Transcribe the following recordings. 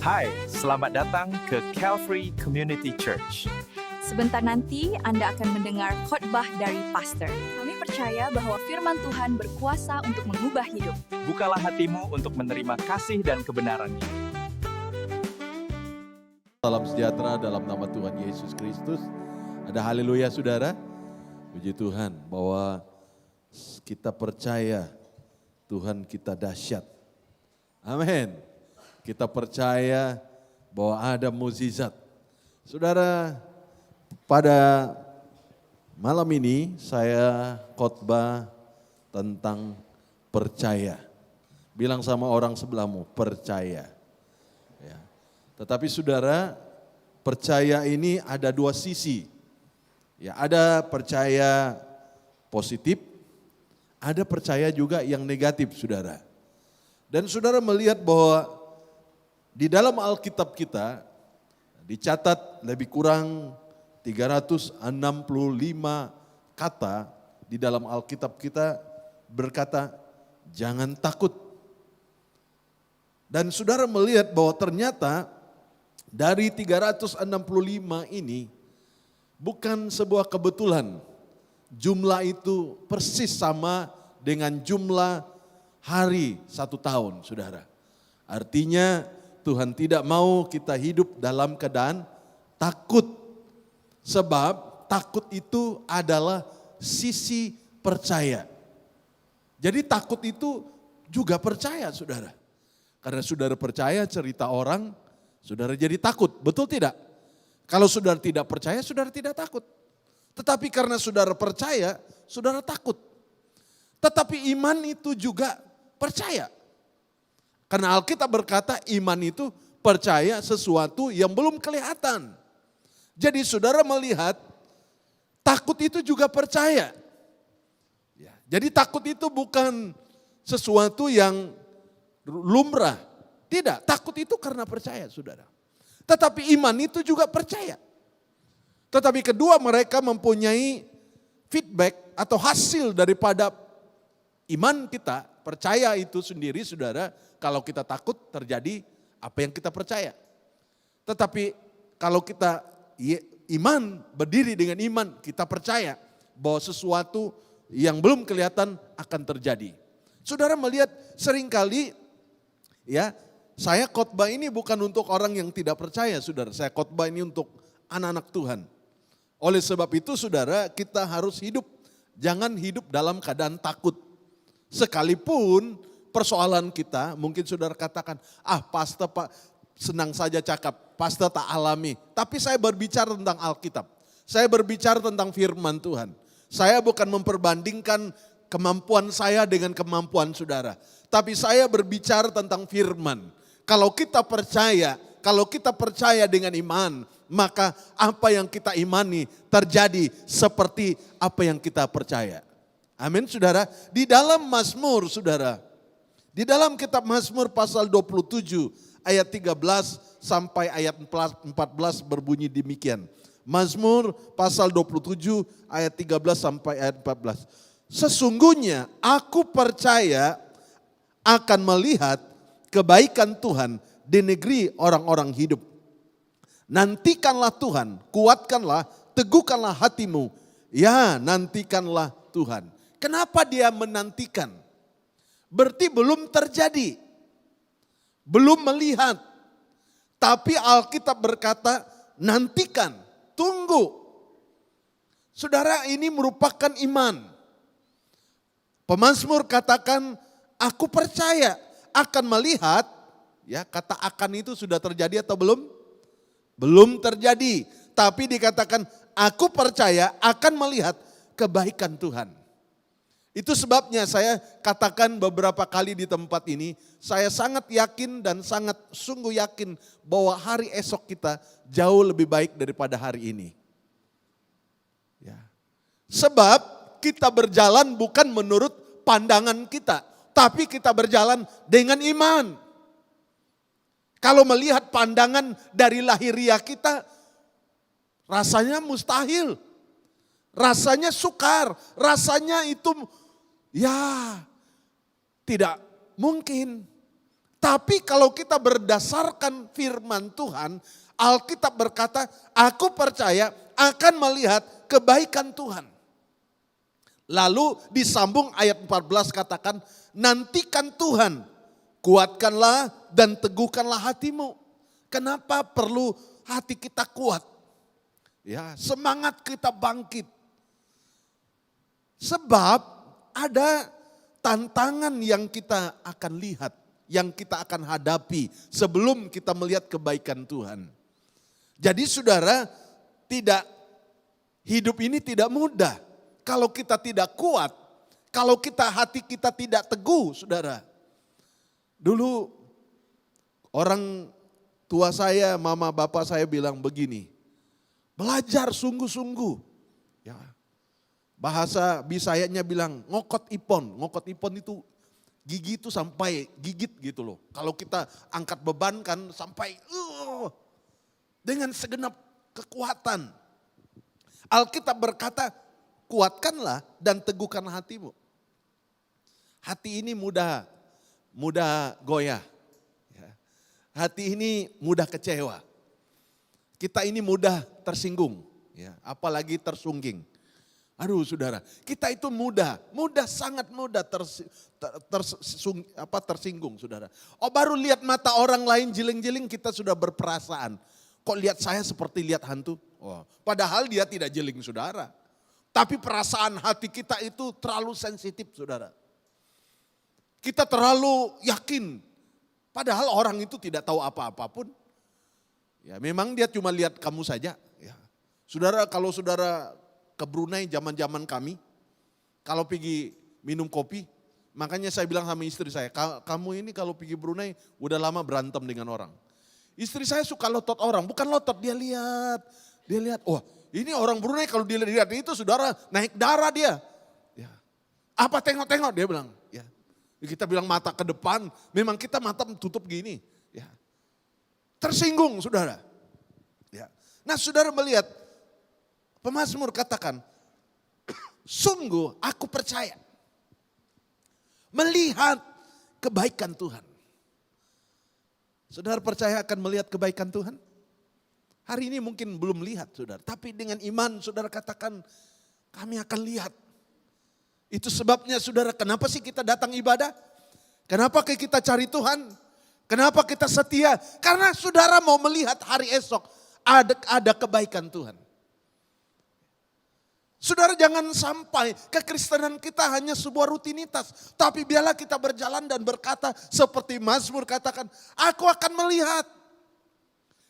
Hai, selamat datang ke Calvary Community Church. Sebentar nanti Anda akan mendengar khotbah dari pastor. Kami percaya bahwa firman Tuhan berkuasa untuk mengubah hidup. Bukalah hatimu untuk menerima kasih dan kebenaran ini. Salam sejahtera dalam nama Tuhan Yesus Kristus. Ada haleluya saudara. Puji Tuhan bahwa kita percaya Tuhan kita dahsyat. Amin. Kita percaya bahwa ada mukjizat. Saudara, pada malam ini saya khotbah tentang percaya. Bilang sama orang sebelahmu, percaya. Ya. Tetapi saudara, percaya ini ada dua sisi. Ya, ada percaya positif, ada percaya juga yang negatif saudara. Dan saudara melihat bahwa di dalam Alkitab kita dicatat lebih kurang 365 kata di dalam Alkitab kita berkata jangan takut. Dan saudara melihat bahwa ternyata dari 365 ini bukan sebuah kebetulan. Jumlah itu persis sama dengan jumlah hari 1 tahun saudara. Artinya Tuhan tidak mau kita hidup dalam keadaan takut. Sebab takut itu adalah sisi percaya. Jadi takut itu juga percaya saudara. Karena saudara percaya cerita orang, saudara jadi takut. Betul tidak? Kalau saudara tidak percaya, saudara tidak takut. Tetapi karena saudara percaya, saudara takut. Tetapi iman itu juga percaya. Karena Alkitab berkata iman itu percaya sesuatu yang belum kelihatan. Jadi saudara melihat takut itu juga percaya. Ya, jadi takut itu bukan sesuatu yang lumrah. Tidak, takut itu karena percaya saudara. Tetapi iman itu juga percaya. Tetapi kedua mereka mempunyai feedback atau hasil daripada iman kita. Percaya itu sendiri saudara, kalau kita takut terjadi apa yang kita percaya. Tetapi kalau kita iman, berdiri dengan iman, kita percaya bahwa sesuatu yang belum kelihatan akan terjadi. Saudara melihat seringkali ya, saya khotbah ini bukan untuk orang yang tidak percaya saudara, saya khotbah ini untuk anak-anak Tuhan. Oleh sebab itu saudara, kita harus hidup, jangan hidup dalam keadaan takut. Sekalipun persoalan kita, mungkin saudara katakan, pastor Pak senang saja cakap, pastor tak alami. Tapi saya berbicara tentang Alkitab, saya berbicara tentang firman Tuhan. Saya bukan memperbandingkan kemampuan saya dengan kemampuan saudara. Tapi saya berbicara tentang firman. Kalau kita percaya dengan iman, maka apa yang kita imani terjadi seperti apa yang kita percaya. Amin saudara. Di dalam Mazmur saudara, di dalam kitab Mazmur pasal 27 ayat 13 sampai ayat 14 berbunyi demikian. Mazmur pasal 27 ayat 13 sampai ayat 14. Sesungguhnya aku percaya akan melihat kebaikan Tuhan di negeri orang-orang hidup. Nantikanlah Tuhan, kuatkanlah, teguhkanlah hatimu. Ya, nantikanlah Tuhan. Kenapa dia menantikan? Berarti belum terjadi. Belum melihat. Tapi Alkitab berkata nantikan, tunggu. Saudara, ini merupakan iman. Pemazmur katakan aku percaya akan melihat. Ya, kata akan itu sudah terjadi atau belum? Belum terjadi. Tapi dikatakan aku percaya akan melihat kebaikan Tuhan. Itu sebabnya saya katakan beberapa kali di tempat ini, saya sangat yakin dan sangat sungguh yakin bahwa hari esok kita jauh lebih baik daripada hari ini. Ya. Sebab kita berjalan bukan menurut pandangan kita, tapi kita berjalan dengan iman. Kalau melihat pandangan dari lahiriah kita, rasanya mustahil. Rasanya sukar, rasanya itu ya tidak mungkin. Tapi kalau kita berdasarkan firman Tuhan, Alkitab berkata, aku percaya akan melihat kebaikan Tuhan. Lalu disambung ayat 14 katakan, nantikan Tuhan, kuatkanlah dan teguhkanlah hatimu. Kenapa perlu hati kita kuat? Ya, semangat kita bangkit. Sebab ada tantangan yang kita akan lihat, yang kita akan hadapi sebelum kita melihat kebaikan Tuhan. Jadi saudara, hidup ini tidak mudah. Kalau kita tidak kuat, kalau hati kita tidak teguh, saudara. Dulu orang tua saya, mama bapak saya bilang begini, belajar sungguh-sungguh. Ya. Bahasa Bisayanya bilang ngokot ipon itu gigi itu sampai gigit gitu loh. Kalau kita angkat beban kan sampai dengan segenap kekuatan. Alkitab berkata, kuatkanlah dan teguhkan hatimu. Hati ini mudah goyah. Hati ini mudah kecewa. Kita ini mudah tersinggung. Apalagi tersungging. Aduh saudara, kita itu sangat mudah tersinggung saudara. Baru lihat mata orang lain jeling-jeling kita sudah berperasaan. Kok lihat saya seperti lihat hantu? Padahal dia tidak jeling saudara. Tapi perasaan hati kita itu terlalu sensitif saudara. Kita terlalu yakin. Padahal orang itu tidak tahu apa-apapun. Ya, memang dia cuma lihat kamu saja. Ya. Saudara, kalau saudara ke Brunei zaman-zaman kami, kalau pergi minum kopi, makanya saya bilang sama istri saya, kamu ini kalau pergi Brunei udah lama berantem dengan orang. Istri saya suka lotot orang, bukan lotot, dia lihat, ini orang Brunei kalau dilihat itu saudara naik darah dia. Ya. Apa tengok-tengok dia bilang. Ya. Kita bilang mata ke depan, memang kita mata tutup gini. Ya. Tersinggung saudara. Ya. Nah saudara melihat, pemazmur katakan, sungguh aku percaya melihat kebaikan Tuhan. Saudara percaya akan melihat kebaikan Tuhan? Hari ini mungkin belum lihat saudara, tapi dengan iman saudara katakan kami akan lihat. Itu sebabnya saudara, kenapa sih kita datang ibadah? Kenapa kita cari Tuhan? Kenapa kita setia? Karena saudara mau melihat hari esok ada kebaikan Tuhan. Saudara jangan sampai kekristenan kita hanya sebuah rutinitas. Tapi biarlah kita berjalan dan berkata seperti Mazmur katakan, aku akan melihat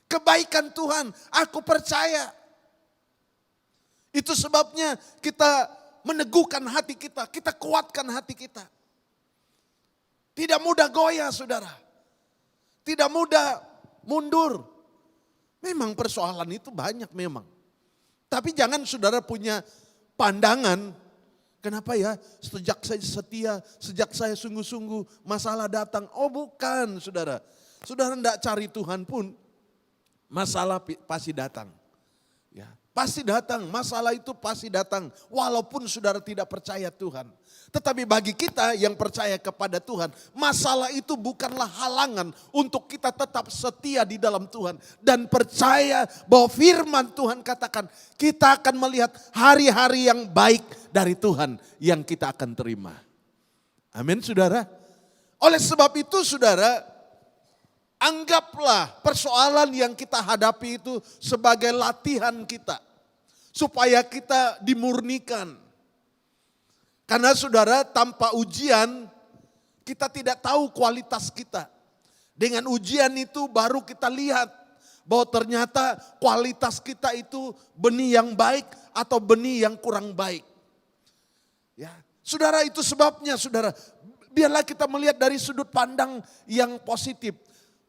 kebaikan Tuhan, aku percaya. Itu sebabnya kita meneguhkan hati kita kuatkan hati kita. Tidak mudah goyah saudara. Tidak mudah mundur. Memang persoalan itu banyak memang. Tapi jangan saudara punya pandangan, kenapa ya sejak saya setia, sejak saya sungguh-sungguh masalah datang. Bukan saudara. Saudara tidak cari Tuhan pun, masalah pasti datang. Ya, pasti datang, masalah itu pasti datang. Walaupun saudara tidak percaya Tuhan. Tetapi bagi kita yang percaya kepada Tuhan, masalah itu bukanlah halangan untuk kita tetap setia di dalam Tuhan. Dan percaya bahwa firman Tuhan katakan, kita akan melihat hari-hari yang baik dari Tuhan yang kita akan terima. Amin saudara. Oleh sebab itu saudara, anggaplah persoalan yang kita hadapi itu sebagai latihan kita. Supaya kita dimurnikan. Karena saudara tanpa ujian kita tidak tahu kualitas kita. Dengan ujian itu baru kita lihat bahwa ternyata kualitas kita itu benih yang baik atau benih yang kurang baik. Ya, saudara itu sebabnya saudara, biarlah kita melihat dari sudut pandang yang positif.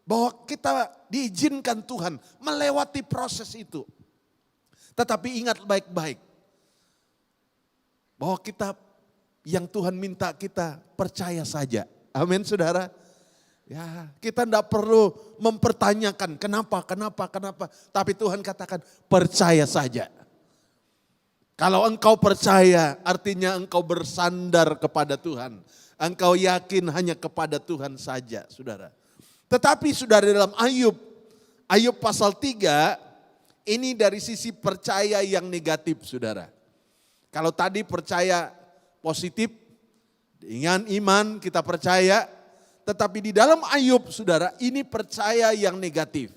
Bahwa kita diizinkan Tuhan melewati proses itu. Tetapi ingat baik-baik. Bahwa kita yang Tuhan minta kita percaya saja. Amin saudara. Ya, kita tidak perlu mempertanyakan kenapa. Tapi Tuhan katakan percaya saja. Kalau engkau percaya artinya engkau bersandar kepada Tuhan. Engkau yakin hanya kepada Tuhan saja saudara. Tetapi saudara dalam Ayub pasal 3, ini dari sisi percaya yang negatif saudara. Kalau tadi percaya positif, dengan iman kita percaya. Tetapi di dalam Ayub saudara, ini percaya yang negatif.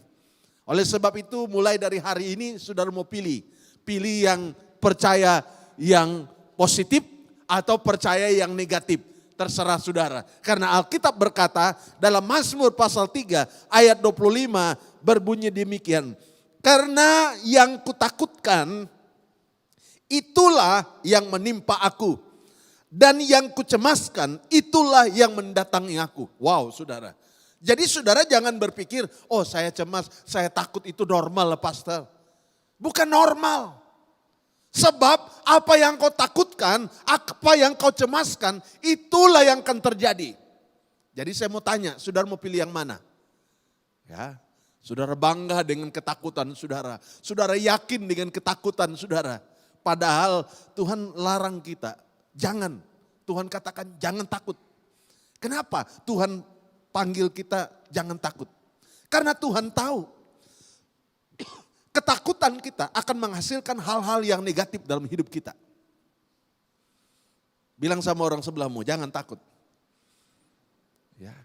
Oleh sebab itu mulai dari hari ini saudara mau pilih. Pilih yang percaya yang positif atau percaya yang negatif. Terserah saudara. Karena Alkitab berkata dalam Mazmur pasal 3 ayat 25 berbunyi demikian. Karena yang kutakutkan itulah yang menimpa aku. Dan yang kucemaskan itulah yang mendatangi aku. Wow saudara. Jadi saudara jangan berpikir, oh saya cemas, saya takut itu normal pastor. Bukan normal. Sebab apa yang kau takutkan, apa yang kau cemaskan, itulah yang akan terjadi. Jadi saya mau tanya, saudara mau pilih yang mana? Ya, saudara bangga dengan ketakutan saudara. Saudara yakin dengan ketakutan saudara. Padahal Tuhan larang kita, jangan. Tuhan katakan jangan takut. Kenapa Tuhan panggil kita jangan takut? Karena Tuhan tahu ketakutan kita akan menghasilkan hal-hal yang negatif dalam hidup kita. Bilang sama orang sebelahmu, jangan takut. Ya.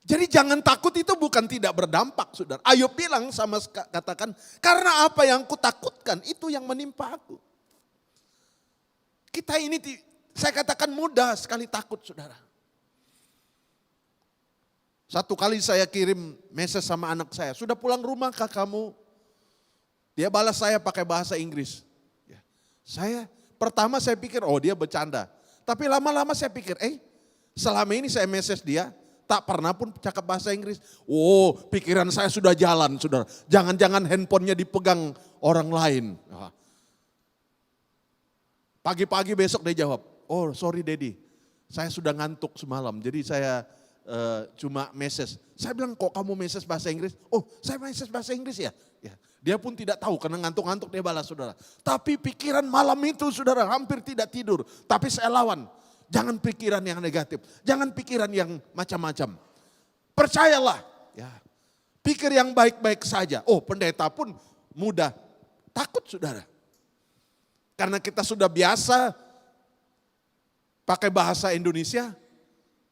Jadi jangan takut itu bukan tidak berdampak, saudara. Ayub bilang katakan, karena apa yang kutakutkan itu yang menimpa aku. Kita ini, saya katakan mudah sekali takut, saudara. Satu kali saya kirim message sama anak saya, sudah pulang rumah kah kamu? Dia balas saya pakai bahasa Inggris. Pertama saya pikir, oh dia bercanda. Tapi lama-lama saya pikir, selama ini saya message dia, tak pernah pun cakap bahasa Inggris. Oh pikiran saya sudah jalan saudara. Jangan-jangan handphonenya dipegang orang lain. Pagi-pagi besok dia jawab, oh sorry Daddy, saya sudah ngantuk semalam. Jadi saya cuma message. Saya bilang kok kamu message bahasa Inggris? Oh saya message bahasa Inggris ya. Dia pun tidak tahu karena ngantuk-ngantuk dia balas saudara. Tapi pikiran malam itu saudara hampir tidak tidur. Tapi saya lawan. Jangan pikiran yang negatif. Jangan pikiran yang macam-macam. Percayalah. Ya. Pikir yang baik-baik saja. Oh pendeta pun mudah takut saudara. Karena kita sudah biasa pakai bahasa Indonesia.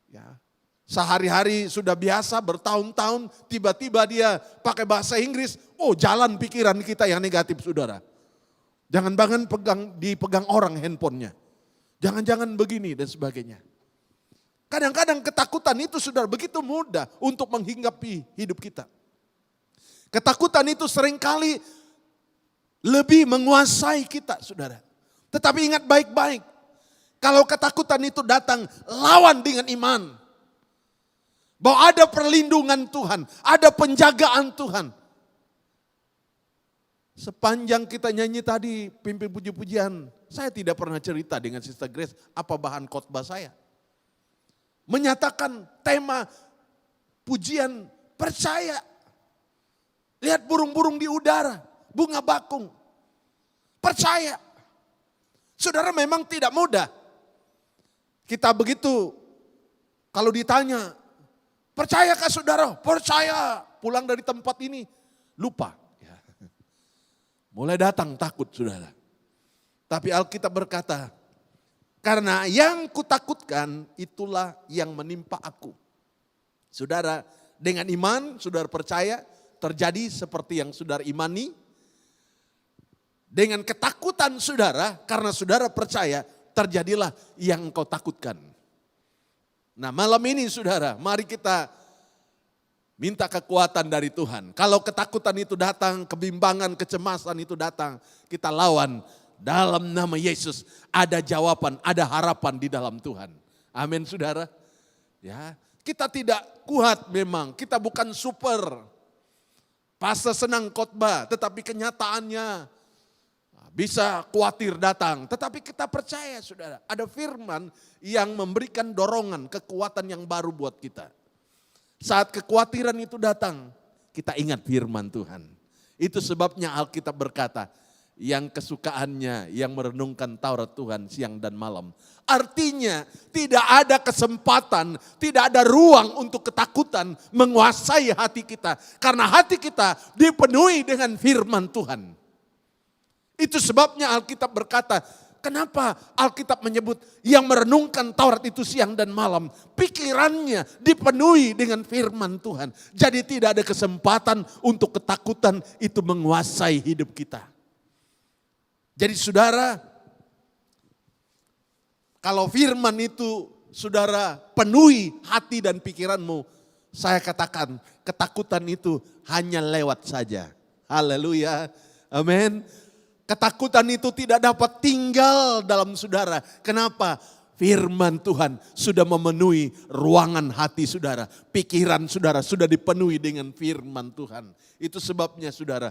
Ya. Sehari-hari sudah biasa bertahun-tahun tiba-tiba dia pakai bahasa Inggris. Oh jalan pikiran kita yang negatif saudara. Jangan-jangan dipegang orang handphonenya. Jangan-jangan begini dan sebagainya. Kadang-kadang ketakutan itu saudara begitu mudah untuk menghinggapi hidup kita. Ketakutan itu seringkali lebih menguasai kita saudara. Tetapi ingat baik-baik. Kalau ketakutan itu datang lawan dengan iman. Bahwa ada perlindungan Tuhan, ada penjagaan Tuhan. Sepanjang kita nyanyi tadi pimpin puji-pujian, saya tidak pernah cerita dengan Sister Grace apa bahan khotbah saya. Menyatakan tema pujian percaya. Lihat burung-burung di udara, bunga bakung. Percaya. Saudara memang tidak mudah. Kita begitu kalau ditanya, percayakah saudara? Percaya. Pulang dari tempat ini lupa. Ya. Mulai datang takut saudara. Tapi Alkitab berkata, karena yang kutakutkan itulah yang menimpa aku. Saudara, dengan iman saudara percaya terjadi seperti yang saudara imani. Dengan ketakutan saudara, karena saudara percaya terjadilah yang engkau takutkan. Nah malam ini saudara, mari kita minta kekuatan dari Tuhan. Kalau ketakutan itu datang, kebimbangan, kecemasan itu datang, kita lawan dalam nama Yesus. Ada jawaban, ada harapan di dalam Tuhan. Amin saudara. Ya, kita tidak kuat memang, kita bukan super. Pastor senang khotbah, tetapi kenyataannya bisa khawatir datang, tetapi kita percaya saudara, ada firman yang memberikan dorongan, kekuatan yang baru buat kita. Saat kekhawatiran itu datang, kita ingat firman Tuhan. Itu sebabnya Alkitab berkata, yang kesukaannya yang merenungkan Taurat Tuhan siang dan malam. Artinya tidak ada kesempatan, tidak ada ruang untuk ketakutan menguasai hati kita. Karena hati kita dipenuhi dengan firman Tuhan. Itu sebabnya Alkitab berkata, kenapa Alkitab menyebut yang merenungkan Taurat itu siang dan malam. Pikirannya dipenuhi dengan firman Tuhan. Jadi tidak ada kesempatan untuk ketakutan itu menguasai hidup kita. Jadi saudara, kalau firman itu saudara penuhi hati dan pikiranmu, saya katakan ketakutan itu hanya lewat saja. Haleluya, amin. Ketakutan itu tidak dapat tinggal dalam saudara. Kenapa? Firman Tuhan sudah memenuhi ruangan hati saudara. Pikiran saudara sudah dipenuhi dengan firman Tuhan. Itu sebabnya saudara,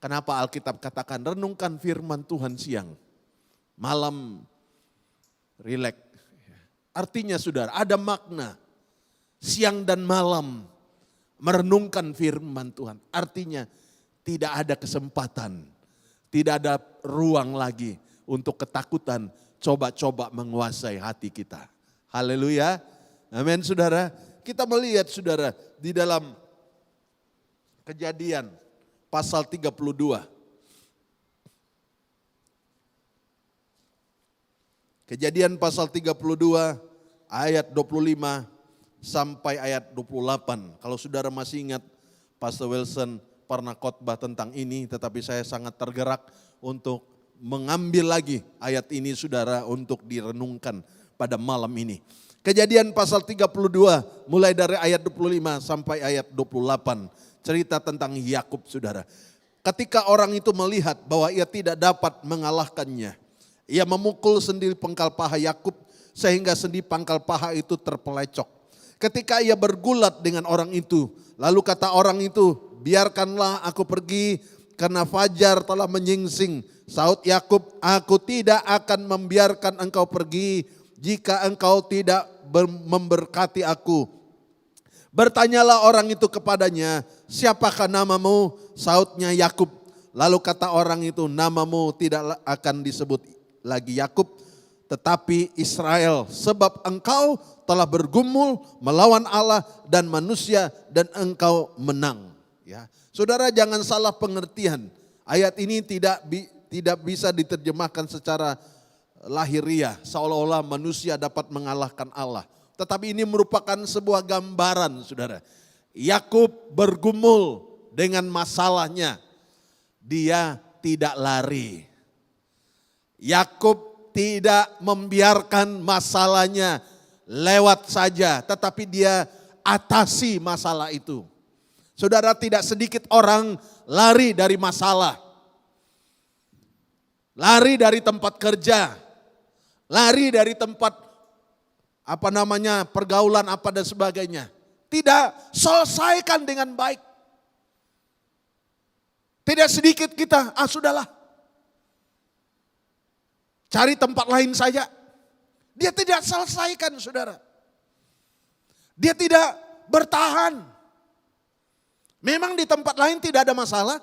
kenapa Alkitab katakan renungkan firman Tuhan siang, malam rileks. Artinya saudara ada makna siang dan malam merenungkan firman Tuhan. Artinya tidak ada kesempatan, tidak ada ruang lagi untuk ketakutan coba-coba menguasai hati kita. Haleluya. Amin saudara. Kita melihat saudara di dalam Kejadian pasal 32. Kejadian pasal 32 ayat 25 sampai ayat 28. Kalau saudara masih ingat, Pastor Wilson pernah khotbah tentang ini, tetapi saya sangat tergerak untuk mengambil lagi ayat ini saudara untuk direnungkan pada malam ini. Kejadian pasal 32 mulai dari ayat 25 sampai ayat 28. Cerita tentang Yakub saudara. Ketika orang itu melihat bahwa ia tidak dapat mengalahkannya, ia memukul sendi pangkal paha Yakub sehingga sendi pangkal paha itu terpelecok. Ketika ia bergulat dengan orang itu, lalu kata orang itu, biarkanlah aku pergi karena fajar telah menyingsing. Saud Yakub, aku tidak akan membiarkan engkau pergi jika engkau tidak memberkati aku. Bertanyalah orang itu kepadanya, siapakah namamu? Saudnya Yakub. Lalu kata orang itu, namamu tidak akan disebut lagi Yakub, tetapi Israel, sebab engkau telah bergumul melawan Allah dan manusia dan engkau menang. Ya, saudara jangan salah pengertian. Ayat ini tidak bisa diterjemahkan secara lahiriah, seolah-olah manusia dapat mengalahkan Allah. Tetapi ini merupakan sebuah gambaran saudara. Yakub bergumul dengan masalahnya. Dia tidak lari. Yakub tidak membiarkan masalahnya lewat saja. Tetapi dia atasi masalah itu. Saudara, tidak sedikit orang lari dari masalah. Lari dari tempat kerja. Lari dari tempat pergaulan apa dan sebagainya. Tidak selesaikan dengan baik. Tidak sedikit kita, sudahlah. Cari tempat lain saja. Dia tidak selesaikan saudara. Dia tidak bertahan. Memang di tempat lain tidak ada masalah.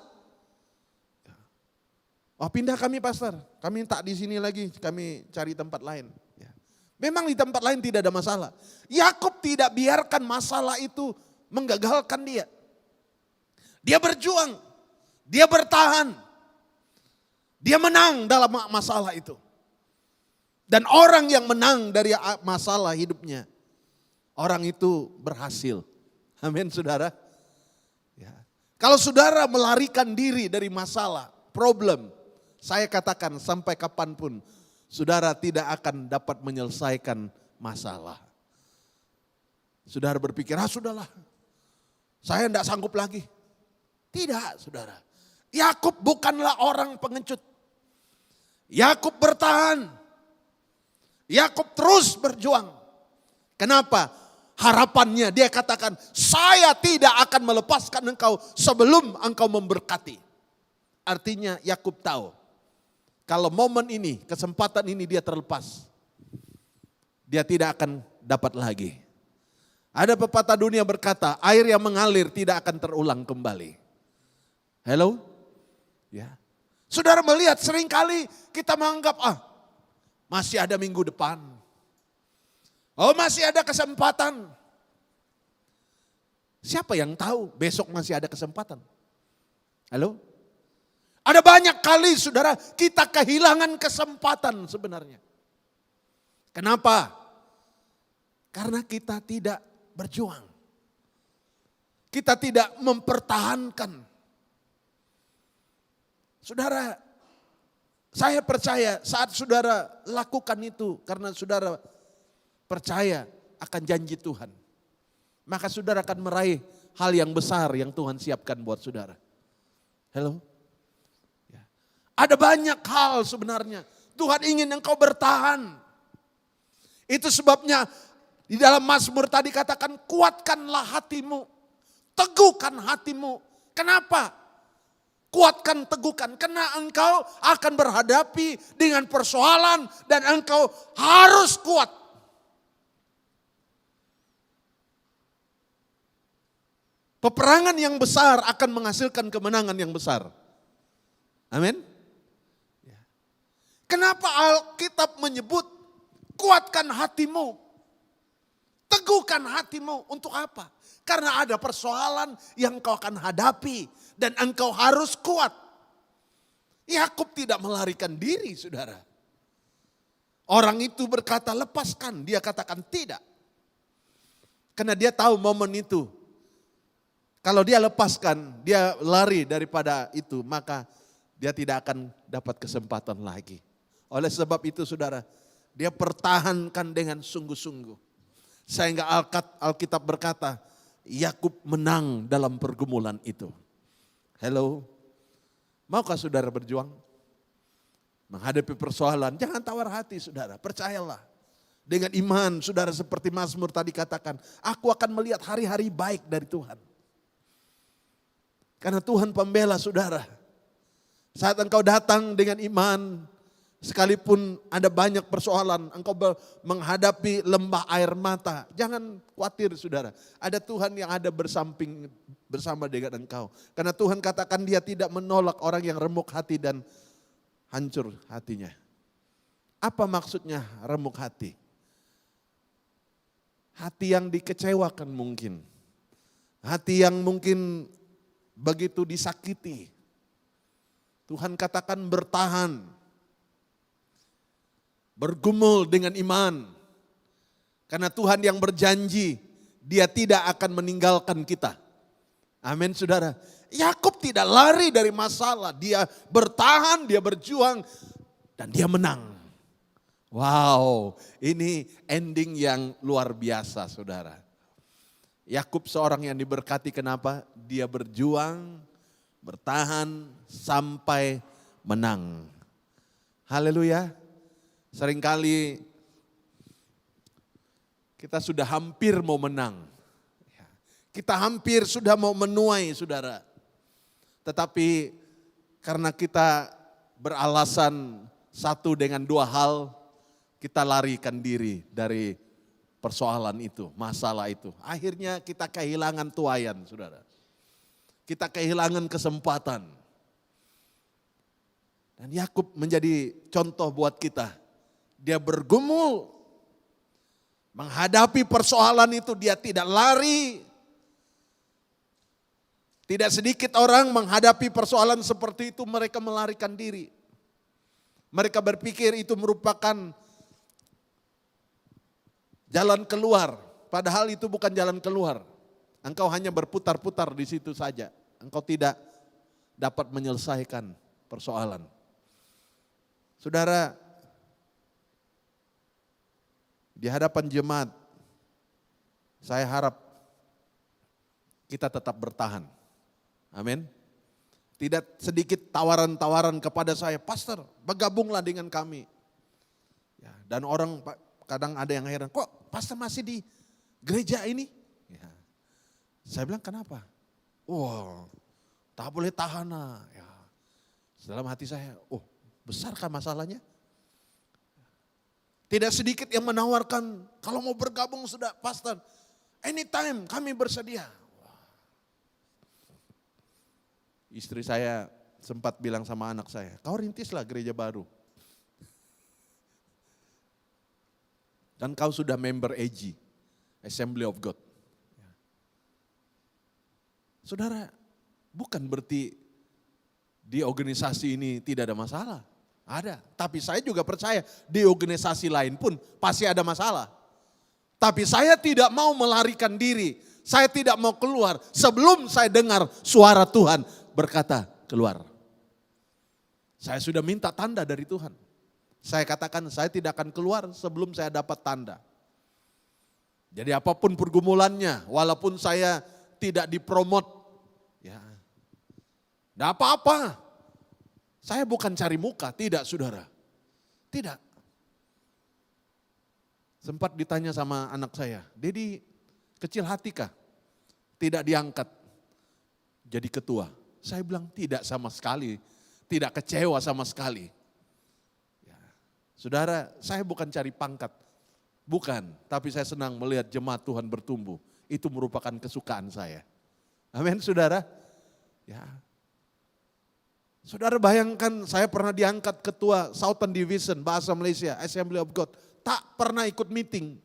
Oh pindah kami pastor, kami tak di sini lagi, kami cari tempat lain. Memang di tempat lain tidak ada masalah. Yakub tidak biarkan masalah itu menggagalkan dia. Dia berjuang, dia bertahan, dia menang dalam masalah itu. Dan orang yang menang dari masalah hidupnya, orang itu berhasil. Amin saudara. Ya. Kalau saudara melarikan diri dari masalah, problem, saya katakan sampai kapanpun, saudara tidak akan dapat menyelesaikan masalah. Saudara berpikir, sudahlah, saya tidak sanggup lagi. Tidak saudara. Yakub bukanlah orang pengecut. Yakub bertahan. Yakub terus berjuang. Kenapa? Harapannya dia katakan, saya tidak akan melepaskan engkau sebelum engkau memberkati. Artinya Yakub tahu, kalau momen ini, kesempatan ini dia terlepas, dia tidak akan dapat lagi. Ada pepatah dunia berkata, air yang mengalir tidak akan terulang kembali. Hello? Ya. Saudara melihat seringkali kita menganggap, masih ada minggu depan. Oh, masih ada kesempatan. Siapa yang tahu besok masih ada kesempatan? Halo? Ada banyak kali saudara kita kehilangan kesempatan sebenarnya. Kenapa? Karena kita tidak berjuang. Kita tidak mempertahankan. Saudara, saya percaya saat saudara lakukan itu karena saudara percaya akan janji Tuhan. Maka saudara akan meraih hal yang besar yang Tuhan siapkan buat saudara. Halo? Ya. Ada banyak hal sebenarnya. Tuhan ingin engkau bertahan. Itu sebabnya di dalam Mazmur tadi katakan kuatkanlah hatimu. Teguhkan hatimu. Kenapa? Kuatkan, teguhkan. Karena engkau akan berhadapi dengan persoalan dan engkau harus kuat. Peperangan yang besar akan menghasilkan kemenangan yang besar. Amin. Kenapa Alkitab menyebut kuatkan hatimu, teguhkan hatimu untuk apa? Karena ada persoalan yang kau akan hadapi dan engkau harus kuat. Yakub tidak melarikan diri, saudara. Orang itu berkata lepaskan, dia katakan tidak. Karena dia tahu momen itu. Kalau dia lepaskan, dia lari daripada itu, maka dia tidak akan dapat kesempatan lagi. Oleh sebab itu saudara, dia pertahankan dengan sungguh-sungguh. Sehingga Alkitab berkata, Yakub menang dalam pergumulan itu. Hello, maukah saudara berjuang? Menghadapi persoalan, jangan tawar hati saudara, percayalah. Dengan iman saudara seperti Mazmur tadi katakan, aku akan melihat hari-hari baik dari Tuhan. Karena Tuhan pembela saudara. Saat engkau datang dengan iman, sekalipun ada banyak persoalan, engkau menghadapi lembah air mata. Jangan khawatir saudara, ada Tuhan yang ada bersama dengan engkau. Karena Tuhan katakan dia tidak menolak orang yang remuk hati dan hancur hatinya. Apa maksudnya remuk hati? Hati yang dikecewakan mungkin. Hati yang mungkin begitu disakiti. Tuhan katakan bertahan. Bergumul dengan iman. Karena Tuhan yang berjanji, dia tidak akan meninggalkan kita. Amin saudara. Yakub tidak lari dari masalah. Dia bertahan, dia berjuang, dan dia menang. Wow, ini ending yang luar biasa saudara. Yakub seorang yang diberkati, kenapa? Dia berjuang, bertahan sampai menang. Haleluya. Seringkali kita sudah hampir mau menang. Kita hampir sudah mau menuai saudara. Tetapi karena kita beralasan satu dengan dua hal, kita larikan diri dari persoalan itu, masalah itu. Akhirnya kita kehilangan tuaian saudara. Kita kehilangan kesempatan. Dan Yakub menjadi contoh buat kita. Dia bergumul, menghadapi persoalan itu, dia tidak lari. Tidak sedikit orang menghadapi persoalan seperti itu, mereka melarikan diri. Mereka berpikir itu merupakan jalan keluar, padahal itu bukan jalan keluar. Engkau hanya berputar-putar di situ saja. Engkau tidak dapat menyelesaikan persoalan. Saudara, di hadapan jemaat, saya harap kita tetap bertahan. Amin. Tidak sedikit tawaran-tawaran kepada saya, pastor bergabunglah dengan kami. Ya, dan orang kadang ada yang heran, kok pastor masih di gereja ini? Ya. Saya bilang kenapa? Wah, tak boleh tahan. Ya. Dalam hati saya, besarkah masalahnya? Tidak sedikit yang menawarkan, kalau mau bergabung sudah pastor, anytime kami bersedia. Istri saya sempat bilang sama anak saya, kau rintislah gereja baru. Dan kau sudah member AG, Assembly of God. Saudara, bukan berarti di organisasi ini tidak ada masalah. Ada, tapi saya juga percaya di organisasi lain pun pasti ada masalah. Tapi saya tidak mau melarikan diri, saya tidak mau keluar sebelum saya dengar suara Tuhan berkata keluar. Saya sudah minta tanda dari Tuhan. Saya katakan saya tidak akan keluar sebelum saya dapat tanda. Jadi apapun pergumulannya, walaupun saya tidak dipromot, ya, tidak apa-apa. Saya bukan cari muka, tidak saudara. Tidak. Sempat ditanya sama anak saya, Dedi kecil hati kah? Tidak diangkat jadi ketua. Saya bilang tidak sama sekali, tidak kecewa sama sekali. Ya. Saudara, saya bukan cari pangkat, bukan. Tapi saya senang melihat jemaat Tuhan bertumbuh. Itu merupakan kesukaan saya. Amin saudara. Ya. Saudara bayangkan saya pernah diangkat ketua Southern Division Bahasa Malaysia, Assembly of God. Tak pernah ikut meeting.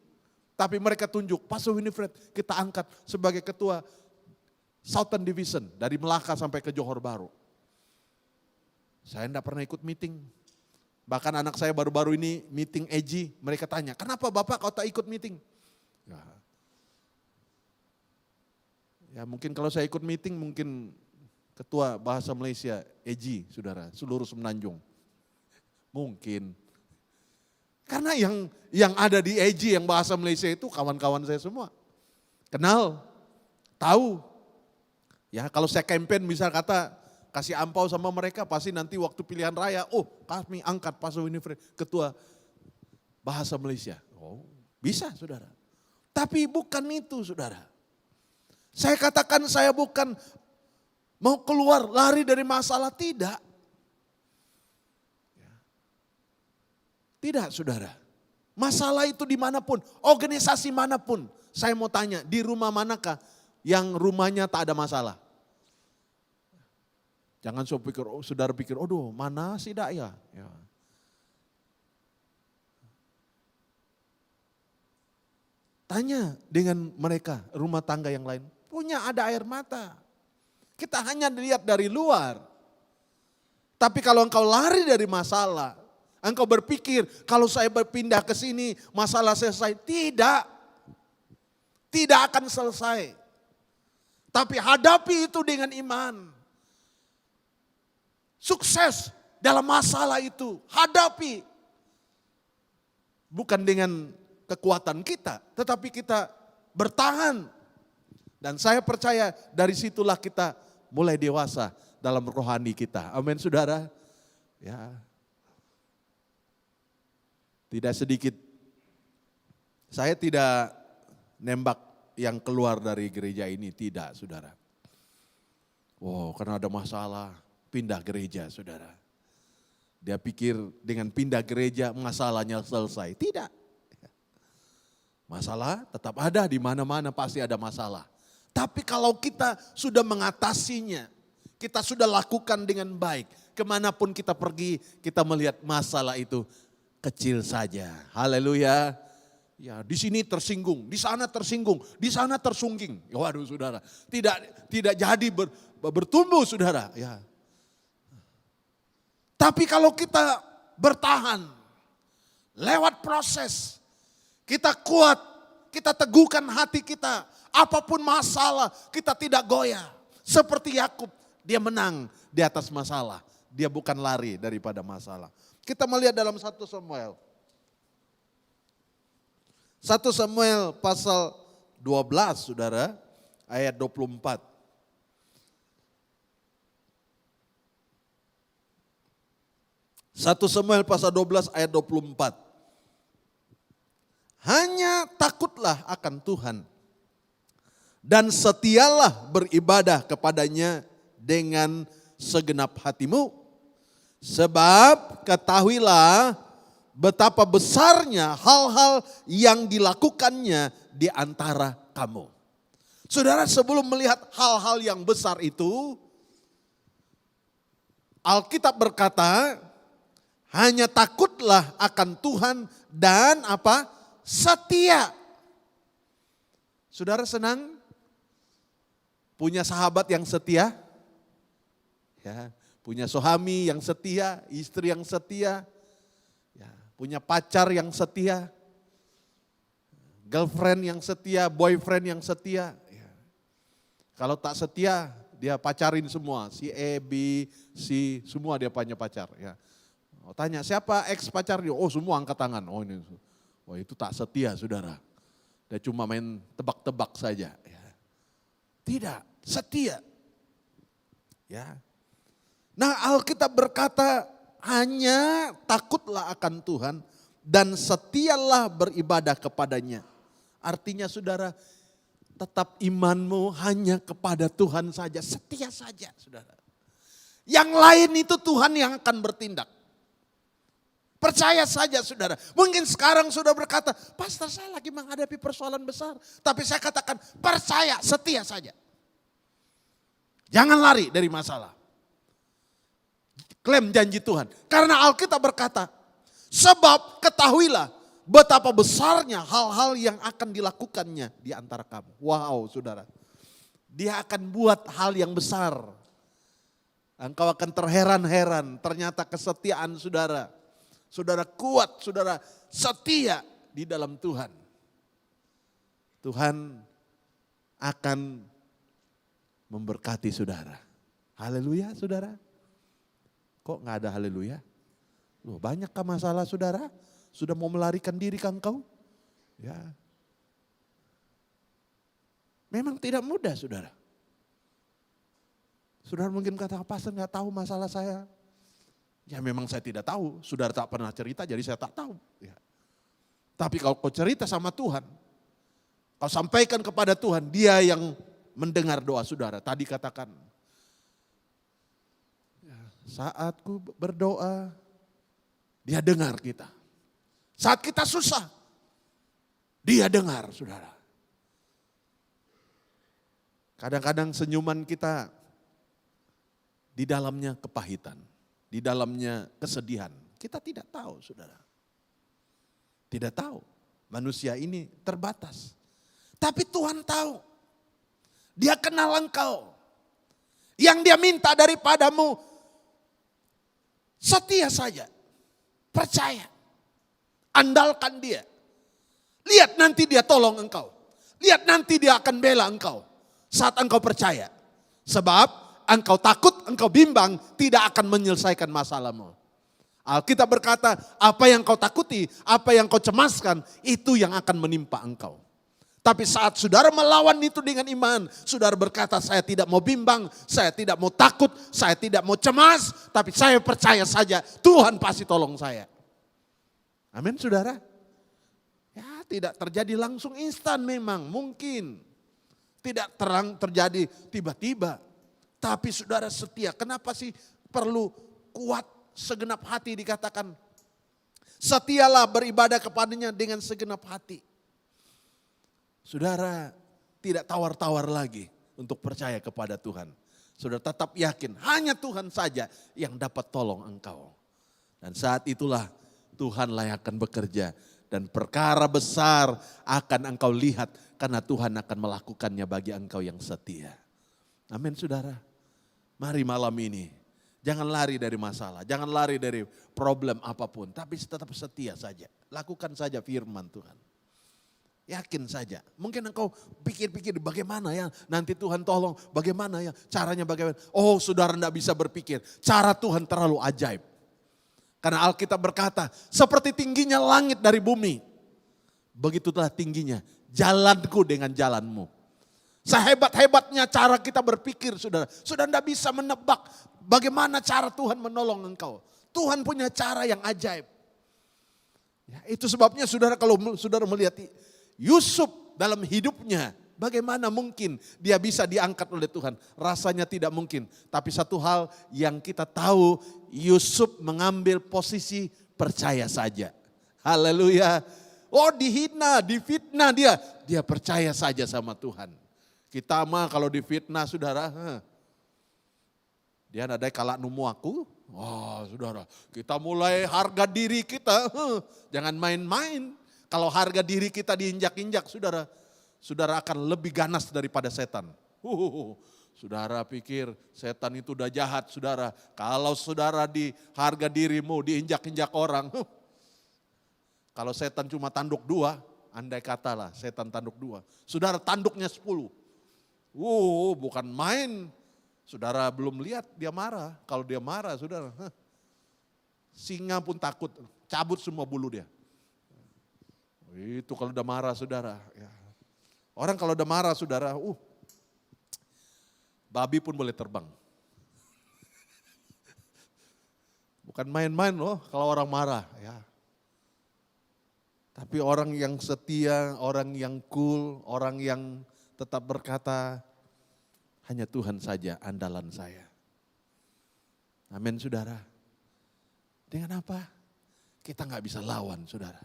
Tapi mereka tunjuk, Pastor Winifred kita angkat sebagai ketua Southern Division. Dari Melaka sampai ke Johor Bahru. Saya tidak pernah ikut meeting. Bahkan anak saya baru-baru ini meeting AG. Mereka tanya, kenapa Bapak kau tak ikut meeting? Ya mungkin kalau saya ikut meeting mungkin ketua Bahasa Malaysia AG, saudara, seluruh Semenanjung. Mungkin. Karena yang ada di AG yang Bahasa Malaysia itu kawan-kawan saya semua. Kenal, tahu. Ya kalau saya campaign misal kata kasih ampau sama mereka pasti nanti waktu pilihan raya, oh kami angkat Pastor Winifred ketua Bahasa Malaysia. Oh bisa saudara. Tapi bukan itu saudara. Saya katakan saya bukan mau keluar lari dari masalah, tidak. Tidak saudara. Masalah itu dimanapun, organisasi manapun. Saya mau tanya, di rumah manakah yang rumahnya tak ada masalah? Jangan saudara pikir, aduh mana sih dak ya. Tanya dengan mereka, rumah tangga yang lain. Punya ada air mata. Kita hanya lihat dari luar. Tapi kalau engkau lari dari masalah, engkau berpikir kalau saya berpindah ke sini masalah selesai. Tidak. Tidak akan selesai. Tapi hadapi itu dengan iman. Sukses dalam masalah itu. Hadapi. Bukan dengan kekuatan kita, tetapi kita bertahan. Dan saya percaya dari situlah kita mulai dewasa dalam rohani kita. Amin saudara. Ya. Tidak sedikit. Saya tidak nembak yang keluar dari gereja ini. Tidak saudara. Wow karena ada masalah pindah gereja saudara. Dia pikir dengan pindah gereja masalahnya selesai. Tidak. Masalah tetap ada, di mana-mana pasti ada masalah. Tapi kalau kita sudah mengatasinya, kita sudah lakukan dengan baik, kemanapun kita pergi, kita melihat masalah itu kecil saja. Haleluya. Ya, di sini tersinggung, di sana tersinggung, di sana tersungging. Waduh saudara, tidak jadi bertumbuh saudara. Ya. Tapi kalau kita bertahan, lewat proses, kita kuat, kita teguhkan hati kita. Apapun masalah kita tidak goyah. Seperti Yakub, dia menang di atas masalah. Dia bukan lari daripada masalah. Kita melihat dalam 1 Samuel. 1 Samuel pasal 12 saudara, ayat 24. Satu Samuel pasal 12 ayat 24. Hanya takutlah akan Tuhan dan setialah beribadah kepadanya dengan segenap hatimu. Sebab ketahuilah betapa besarnya hal-hal yang dilakukannya di antara kamu. Saudara sebelum melihat hal-hal yang besar itu, Alkitab berkata, hanya takutlah akan Tuhan dan apa? Setia. Saudara senang punya sahabat yang setia? Ya, punya suami yang setia, istri yang setia, ya, punya pacar yang setia, girlfriend yang setia, boyfriend yang setia. Ya. Kalau tak setia, dia pacarin semua, si E, B, C, semua dia punya pacar. Ya. Tanya siapa ex pacarnya? Oh semua angkat tangan. Oh ini, oh itu tak setia saudara. Dia cuma main tebak-tebak saja. Ya. Tidak, setia. Ya. Nah Alkitab berkata hanya takutlah akan Tuhan dan setialah beribadah kepadanya. Artinya saudara tetap imanmu hanya kepada Tuhan saja, setia saja saudara. Yang lain itu Tuhan yang akan bertindak. Percaya saja saudara. Mungkin sekarang sudah berkata, pastor saya lagi menghadapi persoalan besar. Tapi saya katakan percaya, setia saja. Jangan lari dari masalah. Klaim janji Tuhan. Karena Alkitab berkata, sebab ketahuilah betapa besarnya hal-hal yang akan dilakukannya di antara kamu. Wow saudara. Dia akan buat hal yang besar. Engkau akan terheran-heran ternyata kesetiaan saudara. Saudara kuat, saudara setia di dalam Tuhan. Tuhan akan memberkati saudara. Haleluya saudara. Kok gak ada haleluya? Loh, banyakkah masalah saudara? Sudah mau melarikan diri ke engkau? Ya. Memang tidak mudah saudara. Saudara mungkin kata, pastor gak tahu masalah saya. Ya memang saya tidak tahu, saudara tak pernah cerita jadi saya tak tahu. Ya. Tapi kalau kau cerita sama Tuhan, kau sampaikan kepada Tuhan, dia yang mendengar doa saudara. Tadi katakan, ya, saat ku berdoa, dia dengar kita. Saat kita susah, dia dengar saudara. Kadang-kadang senyuman kita di dalamnya kepahitan. Di dalamnya kesedihan. Kita tidak tahu saudara. Tidak tahu. Manusia ini terbatas. Tapi Tuhan tahu. Dia kenal engkau. Yang dia minta daripadamu. Setia saja. Percaya. Andalkan dia. Lihat nanti dia tolong engkau. Lihat nanti dia akan bela engkau. Saat engkau percaya. Sebab engkau takut, engkau bimbang, tidak akan menyelesaikan masalahmu. Alkitab berkata, apa yang kau takuti, apa yang kau cemaskan, itu yang akan menimpa engkau. Tapi saat saudara melawan itu dengan iman, saudara berkata, saya tidak mau bimbang, saya tidak mau takut, saya tidak mau cemas, tapi saya percaya saja, Tuhan pasti tolong saya. Amin saudara. Ya tidak terjadi langsung instan memang, mungkin. Tidak terjadi tiba-tiba. Tapi saudara setia, kenapa sih perlu kuat segenap hati dikatakan. Setialah beribadah kepadanya dengan segenap hati. Saudara tidak tawar-tawar lagi untuk percaya kepada Tuhan. Saudara tetap yakin hanya Tuhan saja yang dapat tolong engkau. Dan saat itulah Tuhanlah yang akan bekerja. Dan perkara besar akan engkau lihat karena Tuhan akan melakukannya bagi engkau yang setia. Amin saudara. Mari malam ini, jangan lari dari masalah, jangan lari dari problem apapun, tapi tetap setia saja. Lakukan saja firman Tuhan. Yakin saja, mungkin engkau pikir-pikir bagaimana ya nanti Tuhan tolong, bagaimana ya caranya bagaimana. Oh saudara tidak bisa berpikir, cara Tuhan terlalu ajaib. Karena Alkitab berkata, seperti tingginya langit dari bumi, begitulah tingginya jalanku dengan jalanmu. Sehebat-hebatnya cara kita berpikir saudara. Saudara tidak bisa menebak bagaimana cara Tuhan menolong engkau. Tuhan punya cara yang ajaib. Ya, itu sebabnya saudara kalau saudara melihat Yusuf dalam hidupnya. Bagaimana mungkin dia bisa diangkat oleh Tuhan. Rasanya tidak mungkin. Tapi satu hal yang kita tahu Yusuf mengambil posisi percaya saja. Haleluya. Oh dihina, difitnah dia. Dia percaya saja sama Tuhan. Kita mah kalau difitnah saudara, dia nadai kalak numu aku, Wah, saudara, kita mulai harga diri kita. Jangan main-main. Kalau harga diri kita diinjak-injak, saudara akan lebih ganas daripada setan. Saudara pikir setan itu udah jahat, saudara. Kalau saudara di harga dirimu diinjak-injak orang. Kalau setan cuma tanduk 2, andai katalah setan tanduk 2. Saudara tanduknya 10. Bukan main. Saudara belum lihat dia marah. Kalau dia marah, saudara, singa pun takut, cabut semua bulu dia. Itu kalau udah marah, saudara. Ya. Orang kalau udah marah, saudara, babi pun boleh terbang. Bukan main-main loh kalau orang marah. Ya. Tapi orang yang setia, orang yang cool, orang yang tetap berkata, hanya Tuhan saja andalan saya. Amin, saudara. Dengan apa? Kita nggak bisa lawan, saudara.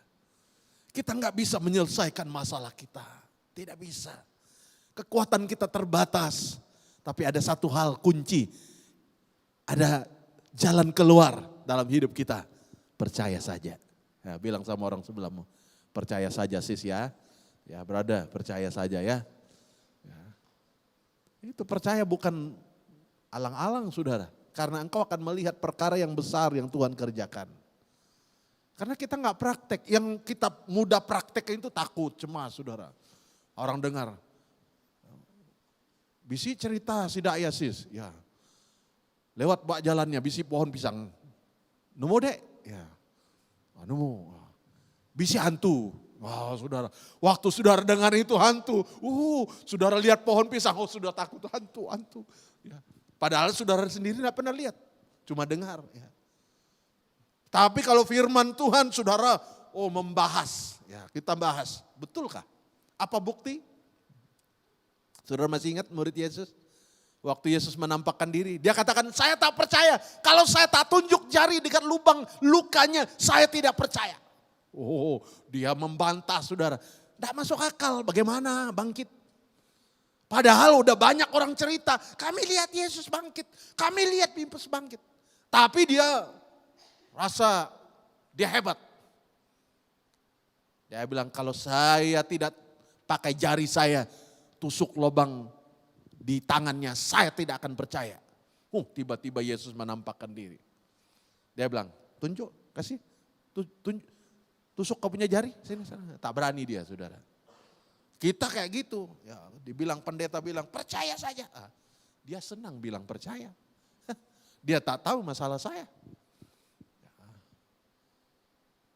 Kita nggak bisa menyelesaikan masalah kita. Tidak bisa. Kekuatan kita terbatas. Tapi ada satu hal kunci. Ada jalan keluar dalam hidup kita. Percaya saja. Ya, bilang sama orang sebelahmu. Percaya saja sis ya. Ya brother, percaya saja ya. Itu percaya bukan alang-alang, saudara. Karena engkau akan melihat perkara yang besar yang Tuhan kerjakan. Karena kita nggak praktek, yang kita mudah praktek itu takut, cemas, saudara. Orang dengar, bisi cerita si daya sis, ya. Lewat bak jalannya, bisi pohon pisang. Nemu dek, ya. Nemu, bisi hantu. Wah, saudara, waktu saudara dengar itu hantu, saudara lihat pohon pisang, sudah takut hantu. Ya. Padahal saudara sendiri tidak pernah lihat, cuma dengar. Ya. Tapi kalau firman Tuhan, saudara, membahas, ya kita bahas, betulkah? Apa bukti? Saudara masih ingat murid Yesus? Waktu Yesus menampakkan diri, dia katakan, saya tak percaya, kalau saya tak tunjuk jari dekat lubang lukanya, saya tidak percaya. Dia membantah, saudara. Tidak masuk akal, bagaimana bangkit? Padahal udah banyak orang cerita, kami lihat Yesus bangkit, kami lihat Yesus bangkit. Tapi dia rasa dia hebat. Dia bilang, kalau saya tidak pakai jari saya, tusuk lubang di tangannya, saya tidak akan percaya. Tiba-tiba Yesus menampakkan diri. Dia bilang, tunjuk, kasih, tunjuk. Tusuk kau punya jari, sini sana. Tak berani dia, saudara. Kita kayak gitu, ya, dibilang pendeta bilang percaya saja. Dia senang bilang percaya. Dia tak tahu masalah saya.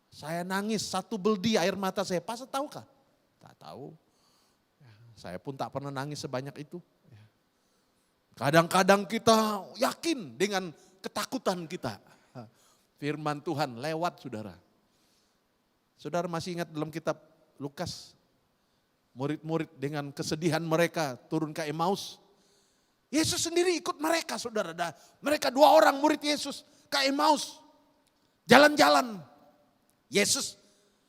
Saya nangis 1 beldi air mata saya, pastor tahukah? Tak tahu. Saya pun tak pernah nangis sebanyak itu. Kadang-kadang kita yakin dengan ketakutan kita. Firman Tuhan lewat, saudara. Saudara masih ingat dalam kitab Lukas, murid-murid dengan kesedihan mereka turun ke Emmaus. Yesus sendiri ikut mereka, saudara. Mereka 2 orang murid Yesus ke Emmaus. Jalan-jalan. Yesus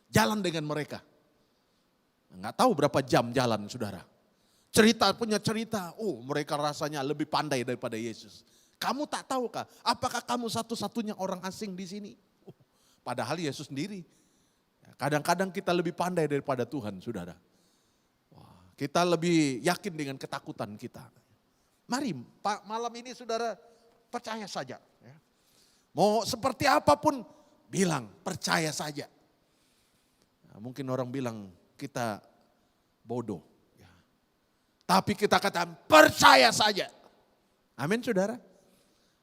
jalan dengan mereka. Nggak tahu berapa jam jalan, saudara. Cerita punya cerita, mereka rasanya lebih pandai daripada Yesus. Kamu tak tahukah, apakah kamu satu-satunya orang asing di sini? Padahal Yesus sendiri. Kadang-kadang kita lebih pandai daripada Tuhan, saudara. Kita lebih yakin dengan ketakutan kita. Mari malam ini saudara percaya saja. Mau seperti apapun bilang percaya saja. Mungkin orang bilang kita bodoh. Tapi kita katakan percaya saja. Amin, saudara.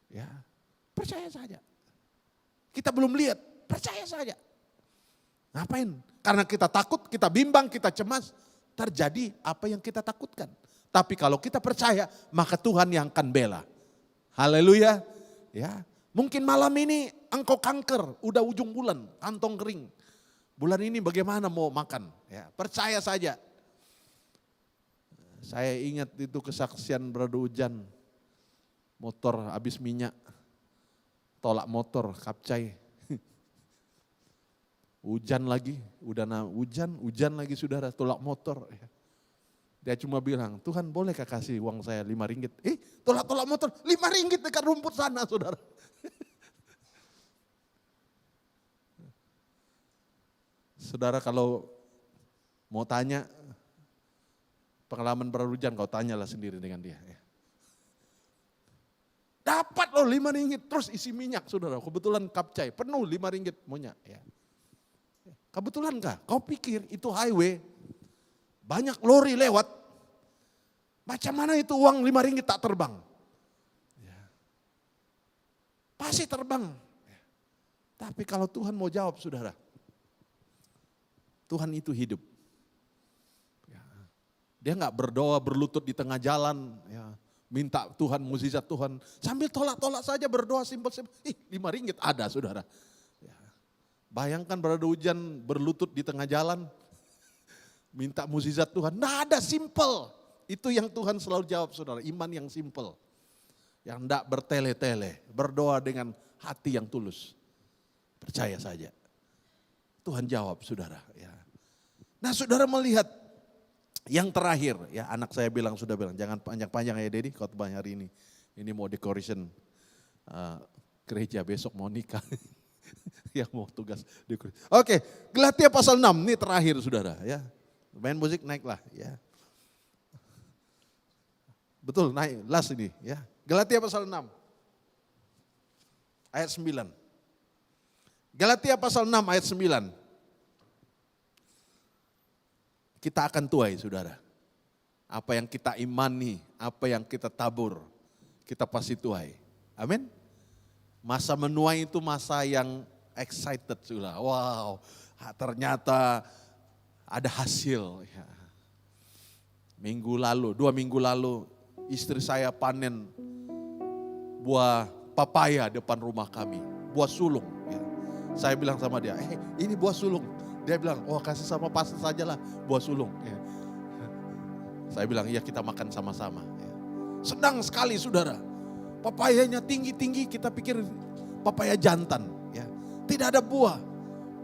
Ya, percaya saja. Kita belum lihat, percaya saja. Ngapain? Karena kita takut, kita bimbang, kita cemas, terjadi apa yang kita takutkan. Tapi kalau kita percaya, maka Tuhan yang akan bela. Haleluya. Ya, mungkin malam ini engkau kanker, udah ujung bulan, kantong kering. Bulan ini bagaimana mau makan? Ya, percaya saja. Saya ingat itu kesaksian Brother Ujan, motor habis minyak, tolak motor, kapcai. Hujan lagi, hujan lagi saudara, tolak motor. Dia cuma bilang, Tuhan bolehkah kasih uang saya 5 ringgit? Tolak motor 5 ringgit dekat rumput sana saudara. Saudara kalau mau tanya pengalaman Brother Ujan, kau tanyalah sendiri dengan dia. Ya. Dapat loh 5 ringgit, terus isi minyak saudara. Kebetulan kapcai, penuh 5 ringgit maunya. Ya. Kebetulan kah? Kau pikir itu highway, banyak lori lewat. Macam mana itu uang 5 ringgit tak terbang? Ya. Pasti terbang. Ya. Tapi kalau Tuhan mau jawab saudara, Tuhan itu hidup. Ya. Dia nggak berdoa berlutut di tengah jalan. Ya. Minta Tuhan, mukjizat Tuhan. Sambil tolak-tolak saja berdoa simpel-simpel. 5 ringgit ada saudara. Ya. Bayangkan Brother Ujan berlutut di tengah jalan. Minta mukjizat Tuhan. Nah ada simpel. Itu yang Tuhan selalu jawab saudara. Iman yang simpel. Yang tidak bertele-tele. Berdoa dengan hati yang tulus. Percaya saja. Tuhan jawab saudara. Ya. Nah saudara melihat. Yang terakhir, ya anak saya sudah bilang, jangan panjang-panjang ya Dedi, khotbah hari ini. Ini mau decoration gereja, besok mau nikah. Yang mau tugas decoration. Oke, Galatia pasal 6, ini terakhir saudara ya. Main musik naiklah ya. Betul, naik, last ini ya. Galatia pasal 6, ayat 9. Galatia pasal 6 ayat 9. Kita akan tuai saudara. Apa yang kita imani, apa yang kita tabur, kita pasti tuai. Amin. Masa menuai itu masa yang excited sudah. Wow, ternyata ada hasil. Ya. 2 minggu lalu istri saya panen buah papaya depan rumah kami. Buah sulung. Ya. Saya bilang sama dia, ini buah sulung. Dia bilang, kasih sama pastor sajalah buah sulung. Ya. Saya bilang, iya kita makan sama-sama. Ya. Senang sekali saudara. Papayanya tinggi-tinggi, kita pikir papaya jantan. Ya. Tidak ada buah.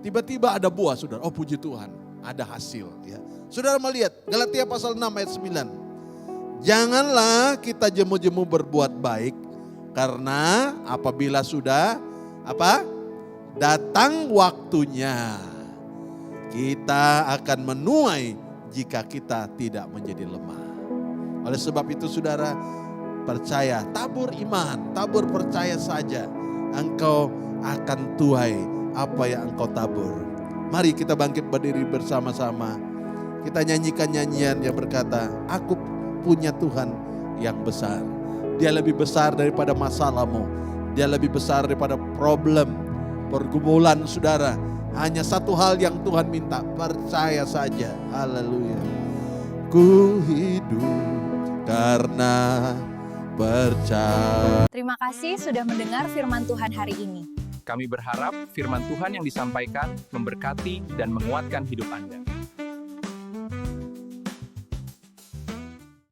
Tiba-tiba ada buah saudara. Oh puji Tuhan, ada hasil. Ya. Saudara melihat, Galatia pasal 6 ayat 9. Janganlah kita jemu-jemu berbuat baik. Karena apabila sudah, datang waktunya. Kita akan menuai jika kita tidak menjadi lemah. Oleh sebab itu saudara percaya, tabur iman, tabur percaya saja. Engkau akan tuai apa yang engkau tabur. Mari kita bangkit berdiri bersama-sama. Kita nyanyikan nyanyian yang berkata, aku punya Tuhan yang besar. Dia lebih besar daripada masalahmu. Dia lebih besar daripada problem, pergumulan saudara. Hanya satu hal yang Tuhan minta, percaya saja. Haleluya. Ku hidup karena percaya. Terima kasih sudah mendengar firman Tuhan hari ini. Kami berharap firman Tuhan yang disampaikan memberkati dan menguatkan hidup Anda.